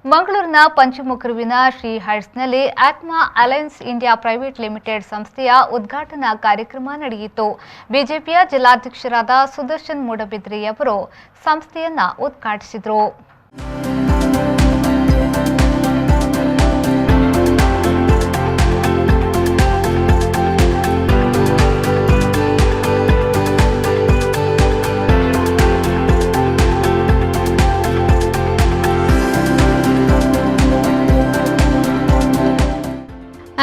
ಮಂಗಳೂರಿನ ಪಂಚಮುಖರುವಿನ ಶ್ರೀ ಹೈಟ್ಸ್ನಲ್ಲಿ Atma alliance India private limited ಸಂಸ್ಥೆಯ ಉದ್ಘಾಟನಾ ಕಾರ್ಯಕ್ರಮ ನಡೆಯಿತು. ಬಿಜೆಪಿಯ ಜಿಲ್ಲಾಧ್ಯಕ್ಷರಾದ ಸುದರ್ಶನ್ ಮೂಡಬಿದ್ರೆಯವರು ಸಂಸ್ಥೆಯನ್ನು ಉದ್ಘಾಟಿಸಿದರು.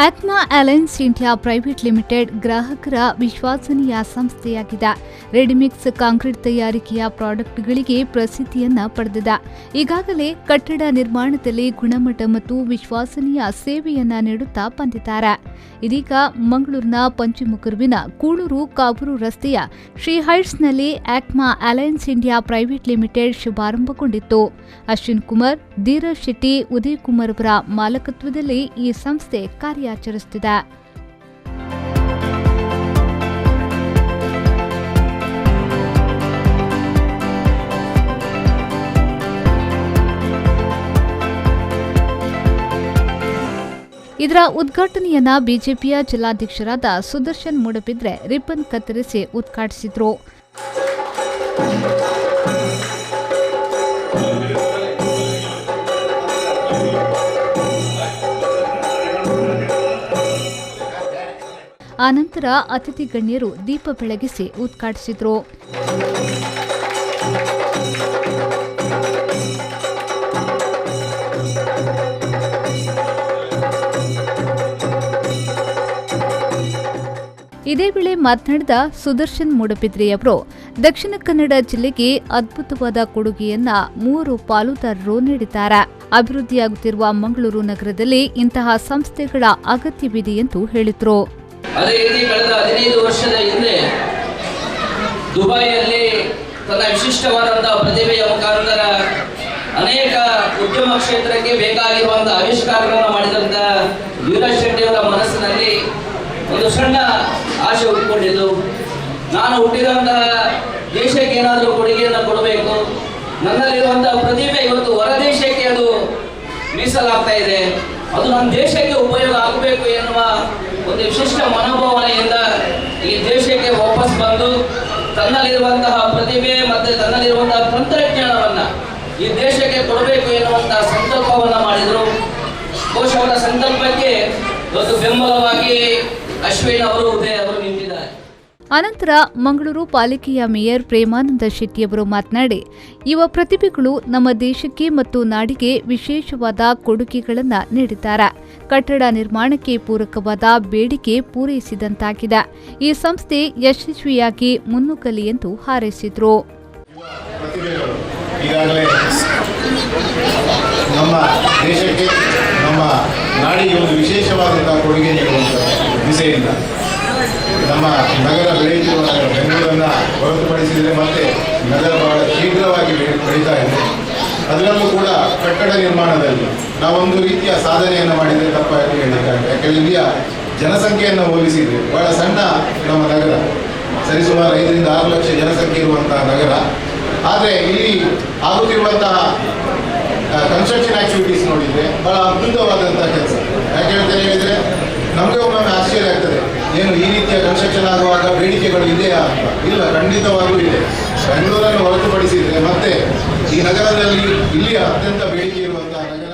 ಆತ್ಮಾ ಅಲಯನ್ಸ್ ಇಂಡಿಯಾ ಪ್ರೈವೇಟ್ ಲಿಮಿಟೆಡ್ ಗ್ರಾಹಕರ ವಿಶ್ವಸನೀಯ ಸಂಸ್ಥೆಯಾಗಿದೆ. ರೆಡಿಮಿಕ್ಸ್ ಕಾಂಕ್ರೀಟ್ ತಯಾರಿಕೆಯ ಪ್ರಾಡಕ್ಟ್ಗಳಿಗೆ ಪ್ರಸಿದ್ಧಿಯನ್ನ ಪಡೆದಿದೆ. ಈಗಾಗಲೇ ಕಟ್ಟಡ ನಿರ್ಮಾಣದಲ್ಲಿ ಗುಣಮಟ್ಟ ಮತ್ತು ವಿಶ್ವಸನೀಯ ಸೇವೆಯನ್ನ ನೀಡುತ್ತಾ ಬಂದಿದ್ದಾರೆ. ಇದೀಗ ಮಂಗಳೂರಿನ ಪಂಚಮುಖರುವಿನ ಕೂಳೂರು ಕಾವೂರು ರಸ್ತೆಯ ಶ್ರೀ ಹೈಟ್ಸ್ನಲ್ಲಿ Atma alliance India private limited ಶುಭಾರಂಭಗೊಂಡಿತ್ತು. ಅಶ್ವಿನ್ ಕುಮಾರ್, ಧೀರಜ್ ಶೆಟ್ಟಿ, ಉದಯ್ ಕುಮಾರ್ ಅವರ ಮಾಲಕತ್ವದಲ್ಲಿ ಈ ಸಂಸ್ಥೆ ಕಾರ್ಯಾಚರಿಸುತ್ತಿದೆ. ಇದರ ಉದ್ಘಾಟನೆಯನ್ನ ಬಿಜೆಪಿಯ ಜಿಲ್ಲಾಧ್ಯಕ್ಷರಾದ ಸುದರ್ಶನ್ ಮೂಡಬಿದ್ರೆ ರಿಬ್ಬನ್ ಕತ್ತರಿಸಿ ಉದ್ಘಾಟಿಸಿದರು. ಆನಂತರ ಅತಿಥಿ ಗಣ್ಯರು ದೀಪ ಬೆಳಗಿಸಿ ಉದ್ಘಾಟಿಸಿದರು. ಇದೇ ವೇಳೆ ಮಾತನಾಡಿದ ಸುದರ್ಶನ್ ಮೂಡಬಿದ್ರೆಯವರು ದಕ್ಷಿಣ ಕನ್ನಡ ಜಿಲ್ಲೆಗೆ ಅದ್ಭುತವಾದ ಕೊಡುಗೆಯನ್ನ 3 ಪಾಲುದಾರರು ನೀಡಿದ್ದಾರೆ. ಅಭಿವೃದ್ಧಿಯಾಗುತ್ತಿರುವ ಮಂಗಳೂರು ನಗರದಲ್ಲಿ ಇಂತಹ ಸಂಸ್ಥೆಗಳ ಅಗತ್ಯವಿದೆ ಎಂದು ಹೇಳಿದರು. ಅದೇ ರೀತಿ ಕಳೆದ 15 ವರ್ಷದ ಹಿಂದೆ ದುಬೈಯಲ್ಲಿ ತನ್ನ ವಿಶಿಷ್ಟವಾದಂತಹ ಪ್ರತಿಭೆಯ ಮುಖಾಂತರ ಅನೇಕ ಉದ್ಯಮ ಕ್ಷೇತ್ರಕ್ಕೆ ಬೇಕಾಗಿರುವಂತಹ ಆವಿಷ್ಕಾರಗಳನ್ನು ಮಾಡಿದಂತಹ ಧೀರಜ್ ಶೆಟ್ಟಿ ಅವರ ಮನಸ್ಸಿನಲ್ಲಿ ಒಂದು ಸಣ್ಣ ಆಸೆ ಹುಟ್ಟಿಕೊಂಡಿದ್ದು, ನಾನು ಹುಟ್ಟಿದಂತಹ ದೇಶಕ್ಕೆ ಏನಾದರೂ ಕೊಡುಗೆಯನ್ನು ಕೊಡಬೇಕು, ನನ್ನಲ್ಲಿರುವಂತಹ ಪ್ರತಿಭೆ ಇವತ್ತು ಹೊರದೇಶಕ್ಕೆ ಅದು ಮೀಸಲಾಗ್ತಾ ಇದೆ, ಅದು ನಮ್ಮ ದೇಶಕ್ಕೆ ಉಪಯೋಗ ಆಗಬೇಕು ಎನ್ನುವ ಒಂದು ವಿಶಿಷ್ಟ ಮನೋಭಾವನೆಯಿಂದ ಈ ದೇಶಕ್ಕೆ ವಾಪಸ್ ಬಂದು ತನ್ನಲ್ಲಿರುವಂತಹ ಪ್ರತಿಭೆ ಮತ್ತು ತನ್ನಲ್ಲಿರುವಂತಹ ತಂತ್ರಜ್ಞಾನವನ್ನ ಈ ದೇಶಕ್ಕೆ ಕೊಡಬೇಕು ಎನ್ನುವಂತಹ ಸಂಕಲ್ಪವನ್ನ ಮಾಡಿದರು. ಬಹುಶಃ ಅವರ ಸಂಕಲ್ಪಕ್ಕೆ ಒಂದು ಬೆಂಬಲವಾಗಿ ಅಶ್ವಿನ್ ಅವರು, ಉದಯ್ ಅವರು ನಿಂತಿದ್ದಾರೆ. ಅನಂತರ ಮಂಗಳೂರು ಪಾಲಿಕೆಯ ಮೇಯರ್ ಪ್ರೇಮಾನಂದ ಶೆಟ್ಟಿಯವರು ಮಾತನಾಡಿ, ಯುವ ಪ್ರತಿಭೆಗಳು ನಮ್ಮ ದೇಶಕ್ಕೆ ಮತ್ತು ನಾಡಿಗೆ ವಿಶೇಷವಾದ ಕೊಡುಗೆಗಳನ್ನು ನೀಡಿದ್ದಾರೆ. ಕಟ್ಟಡ ನಿರ್ಮಾಣಕ್ಕೆ ಪೂರಕವಾದ ಬೇಡಿಕೆ ಪೂರೈಸಿದಂತಾಗಿದೆ. ಈ ಸಂಸ್ಥೆ ಯಶಸ್ವಿಯಾಗಿ ಮುನ್ನುಗ್ಗಲಿ ಎಂದು ಹಾರೈಸಿದರು. ಈಗಾಗಲೇ ನಮ್ಮ ದೇಶಕ್ಕೆ, ನಮ್ಮ ನಾಡಿಗೆ ಒಂದು ವಿಶೇಷವಾದಂತಹ ಕೊಡುಗೆ ನೀಡುವಂಥ ದಿಸೆಯಿಂದ ನಮ್ಮ ನಗರ ಬೆಳೆಯುತ್ತಿರುವ ಬೆಂಗಳೂರನ್ನು ಹೊರತುಪಡಿಸಿದರೆ ಮತ್ತೆ ನಗರ ಬಹಳ ಶೀಘ್ರವಾಗಿ ಬೆಳೀತಾ ಇದೆ. ಅದರಲ್ಲೂ ಕೂಡ ಕಟ್ಟಡ ನಿರ್ಮಾಣದಲ್ಲಿ ನಾವೊಂದು ರೀತಿಯ ಸಾಧನೆಯನ್ನು ಮಾಡಿದರೆ ತಪ್ಪಾಗಿ ಹೇಳಿದ್ದಾರೆ. ಯಾಕೆಂದರೆ ಇಲ್ಲಿಯ ಜನಸಂಖ್ಯೆಯನ್ನು ಹೋಲಿಸಿದರೆ ಬಹಳ ಸಣ್ಣ ನಮ್ಮ ನಗರ, ಸರಿಸುಮಾರು 5 ರಿಂದ 6 ಲಕ್ಷ ಜನಸಂಖ್ಯೆ ಇರುವಂತಹ ನಗರ. ಆದರೆ ಇಲ್ಲಿ ಆಗುತ್ತಿರುವಂತಹ ಕನ್ಸ್ಟ್ರಕ್ಷನ್ ಆಕ್ಟಿವಿಟೀಸ್ ನೋಡಿದರೆ ಬಹಳ ಅದ್ಭುತವಾದಂತಹ ಕೆಲಸ. ಯಾಕೆ ಅಂತ ಹೇಳಿದರೆ ನಮಗೆ ಒಮ್ಮೊಮ್ಮೆ ಆಶ್ಚರ್ಯ ಆಗ್ತದೆ, ಏನು ಈ ರೀತಿಯ ಕನ್ಸ್ಟ್ರಕ್ಷನ್ ಆಗುವಾಗ ಬೇಡಿಕೆಗಳು ಇದೆಯಾ ಅಂತ. ಇಲ್ಲ, ಖಂಡಿತವಾಗೂ ಇದೆ. ಬೆಂಗಳೂರನ್ನು ಹೊರತುಪಡಿಸಿದರೆ ಮತ್ತೆ ಈ ನಗರದಲ್ಲಿ ಇಲ್ಲಿಯ ಅತ್ಯಂತ ಬೇಡಿಕೆ ಇರುವಂತಹ ನಗರ.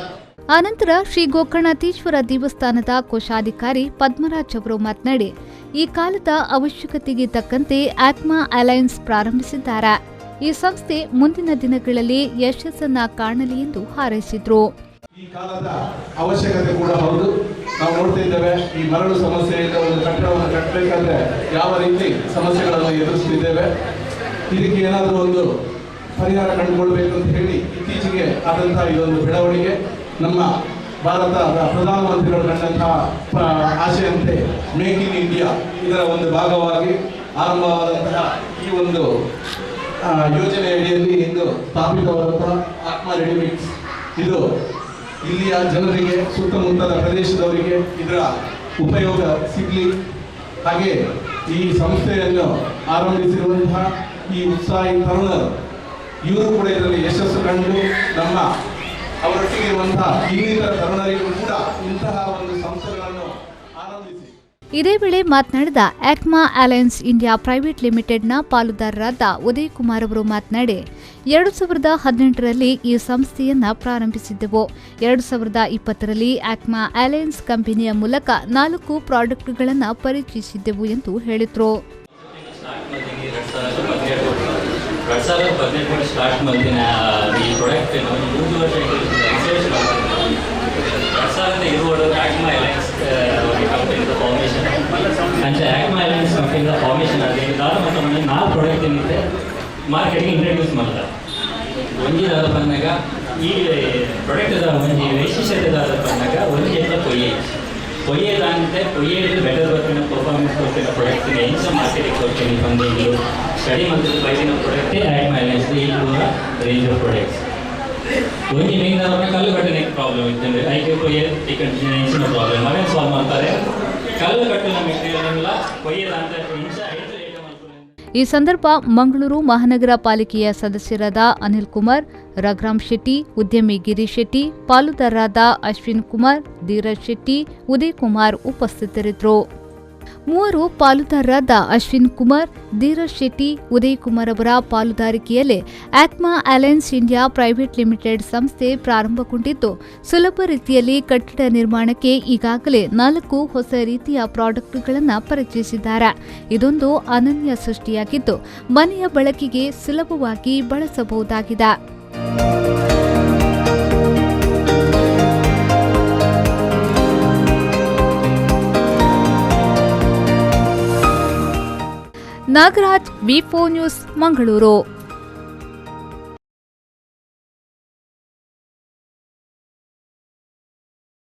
ಆನಂತರ ಶ್ರೀ ಗೋಕರ್ಣಾಧೀಶ್ವರ ದೇವಸ್ಥಾನದ ಕೋಶಾಧಿಕಾರಿ ಪದ್ಮರಾಜ್ ಅವರು ಮಾತನಾಡಿ, ಈ ಕಾಲದ ಅವಶ್ಯಕತೆಗೆ ತಕ್ಕಂತೆ ಆತ್ಮಾ ಅಲಯನ್ಸ್ ಪ್ರಾರಂಭಿಸಿದ್ದಾರೆ. ಈ ಸಂಸ್ಥೆ ಮುಂದಿನ ದಿನಗಳಲ್ಲಿ ಯಶಸ್ಸನ್ನ ಕಾಣಲಿ ಎಂದು ಹಾರೈಸಿದರು. ಈ ಕಾಲದ ಅವಶ್ಯಕತೆ ಕೂಡ ಹೌದು. ನಾವು ನೋಡ್ತಿದ್ದೇವೆ, ಈ ಮರಳು ಸಮಸ್ಯೆಯಿಂದ ಒಂದು ಕಟ್ಟಡವನ್ನು ಕಟ್ಟಬೇಕಾದ್ರೆ ಯಾವ ರೀತಿ ಸಮಸ್ಯೆಗಳನ್ನು ಎದುರಿಸ್ತಿದ್ದೇವೆ. ಇದಕ್ಕೆ ಏನಾದರೂ ಒಂದು ಪರಿಹಾರ ಕಂಡುಕೊಳ್ಬೇಕು ಅಂತ ಹೇಳಿ ಇತ್ತೀಚೆಗೆ ಆದಂತಹ ಇದೊಂದು ಬೆಳವಣಿಗೆ ನಮ್ಮ ಭಾರತದ ಪ್ರಧಾನಮಂತ್ರಿಗಳು ಕಂಡಂತಹ ಆಶೆಯಂತೆ ಮೇಕ್ ಇನ್ ಇಂಡಿಯಾ ಇದರ ಒಂದು ಭಾಗವಾಗಿ ಆರಂಭವಾದಂತಹ ಈ ಒಂದು ಯೋಜನೆ ಅಡಿಯಲ್ಲಿ ಇಂದು ಸ್ಥಾಪಿತವಾದಂತಹ ಆತ್ಮ ರೆಡಿಮಿಕ್ಸ್ ಇದು ಇಲ್ಲಿಯ ಜನರಿಗೆ, ಸುತ್ತಮುತ್ತಲ ಪ್ರದೇಶದವರಿಗೆ ಇದರ ಉಪಯೋಗ ಸಿಗಲಿ. ಹಾಗೆ ಈ ಸಂಸ್ಥೆಯನ್ನು ಆರಂಭಿಸಿರುವಂತಹ ಈ ಉತ್ಸಾಹಿ ತರುಣರು ಇವರು ಕೂಡ ಇದರಲ್ಲಿ ಯಶಸ್ಸು ಕಂಡು ನಮ್ಮ ಅವರೊಟ್ಟಿಗೆ ಇರುವಂತಹ ಇನ್ನಿತರ ತರುಣರಿಗೂ ಕೂಡ ಇಂತಹ ಒಂದು ಸಂಸ್ಥೆಗಳನ್ನು ಆರಂಭಿಸಿ. ಇದೇ ವೇಳೆ ಮಾತನಾಡಿದ ಆಕ್ಮಾ ಅಲಯನ್ಸ್ ಇಂಡಿಯಾ ಪ್ರೈವೇಟ್ ಲಿಮಿಟೆಡ್ನ ಪಾಲುದಾರರಾದ ಉದಯ್ ಕುಮಾರ್ ಅವರು ಮಾತನಾಡಿ 2018ರಲ್ಲಿ ಈ ಸಂಸ್ಥೆಯನ್ನ ಪ್ರಾರಂಭಿಸಿದ್ದೆವು. 2020ರಲ್ಲಿ ಆಕ್ಮಾ ಅಲಯನ್ಸ್ ಕಂಪನಿಯ ಮೂಲಕ 4 ಪ್ರಾಡಕ್ಟ್ಗಳನ್ನು ಪರಿಚಯಿಸಿದ್ದೆವು ಎಂದು ಹೇಳಿದರು. 2018 ಸ್ಟಾರ್ಟ್ ಮಾಡಿದ ಈ ಪ್ರಾಡಕ್ಟ್ 3 ವರ್ಷ ರಿಸರ್ಚ್ ಮಾಡ್ತೀನಿ. 2020 ಆಕ್ಮಾ ಅಲಯನ್ಸ್ ಕಂಪನಿದ ಫಾರ್ಮೇಷನ್ ಅಂಚೆ ಆಕ್ಮಾ ಅಲಯನ್ಸ್ ಕಂಪನಿದ ಫಾರ್ಮೇಷನ್ ಆಗಿ ಮತ್ತು 4 ಪ್ರಾಡಕ್ಟ್ ಏನಿದೆ ಮಾರ್ಕೆಟ್ಗೆ ಇಂಟ್ರಡ್ಯೂಸ್ ಮಾಡ್ತಾರೆ. ಒಂಜಿದಾದ ಬಂದಾಗ ಈ ಪ್ರಾಡಕ್ಟದ ಒಂದು ವೈಶಿಷ್ಟ್ಯದಾದ ಬಂದಾಗ ಒಂದು ಜನ ಕೊಯ್ಯದಂತೆ ಕೊಯ್ಯದು ಬೆಟರ್ ಬರ್ತಿನ ಪರ್ಫಾರ್ಮೆನ್ಸ್ ಕೊಡ್ತಿನ ಪ್ರಾಡಕ್ಟ್ಗೆ ಹೆಂಗೆ ಮಾರ್ಕೆಟಿಗೆ ಕೊಡ್ತೀನಿ ಬಂದು ಇದು ಸ್ಟಡಿ ಮತ್ತು ಬೈದಿನ ಪ್ರಾಡಕ್ಟೇ ಆ್ಯಡ್ ಮೈಲೆನ್ಸ್ ಈ ಕೂಡ ರೇಂಜ್ ಆಫ್ ಪ್ರಾಡಕ್ಟ್ಸ್ ಒಂದು ಮೇನ್ ಕಲ್ಲು ಕಟ್ಟಿನ ಪ್ರಾಬ್ಲಮ್ ಇದ್ದಂದ್ರೆ ಐಕೆ ಕೊಯ್ಯ ಹೆಂಚಿನ ಪ್ರಾಬ್ಲಮ್ ಅವೇ ಸಾಲ್ವ್ ಮಾಡ್ತಾರೆ. ಕಲ್ಲು ಕಟ್ಟಿನ ಮೆಟೀರಿಯಲ್ ಎಲ್ಲ ಕೊಯ್ಯದಂತೆ ಹಿಂಸ ಈ ಸಂದರ್ಭ ಮಂಗಳೂರು ಮಹಾನಗರ ಪಾಲಿಕೆಯ ಸದಸ್ಯರಾದ ಅನಿಲ್ ಕುಮಾರ್, ರಘುರಾಮ್ ಶೆಟ್ಟಿ, ಉದ್ಯಮಿ ಗಿರೀಶ್ ಶೆಟ್ಟಿ, ಪಾಲುದಾರರಾದ ಅಶ್ವಿನ್ ಕುಮಾರ್, ಧೀರಜ್ ಶೆಟ್ಟಿ, ಉದಯ್ ಕುಮಾರ್ ಉಪಸ್ಥಿತರಿದ್ದರು. ಮೂವರು ಪಾಲುದಾರರಾದ ಅಶ್ವಿನ್ ಕುಮಾರ್, ಧೀರಜ್ ಶೆಟ್ಟಿ, ಉದಯ್ ಕುಮಾರ್ ಅವರ ಪಾಲುದಾರಿಕೆಯಲ್ಲಿ ಆಕ್ಮಾ ಅಲಯನ್ಸ್ ಇಂಡಿಯಾ ಪ್ರೈವೇಟ್ ಲಿಮಿಟೆಡ್ ಸಂಸ್ಥೆ ಪ್ರಾರಂಭಗೊಂಡಿದ್ದು, ಸುಲಭ ರೀತಿಯಲ್ಲಿ ಕಟ್ಟಡ ನಿರ್ಮಾಣಕ್ಕೆ ಈಗಾಗಲೇ 4 ಹೊಸ ರೀತಿಯ ಪ್ರಾಡಕ್ಟ್ಗಳನ್ನು ಪರಿಚಯಿಸಿದ್ದಾರೆ. ಇದೊಂದು ಅನನ್ಯ ಸೃಷ್ಟಿಯಾಗಿದ್ದು, ಮನೆಯ ಬಳಕೆಗೆ ಸುಲಭವಾಗಿ ಬಳಸಬಹುದಾಗಿದೆ. ನಾಗರಾಜ್, ವಿ4 ನ್ಯೂಸ್, ಮಂಗಳೂರು.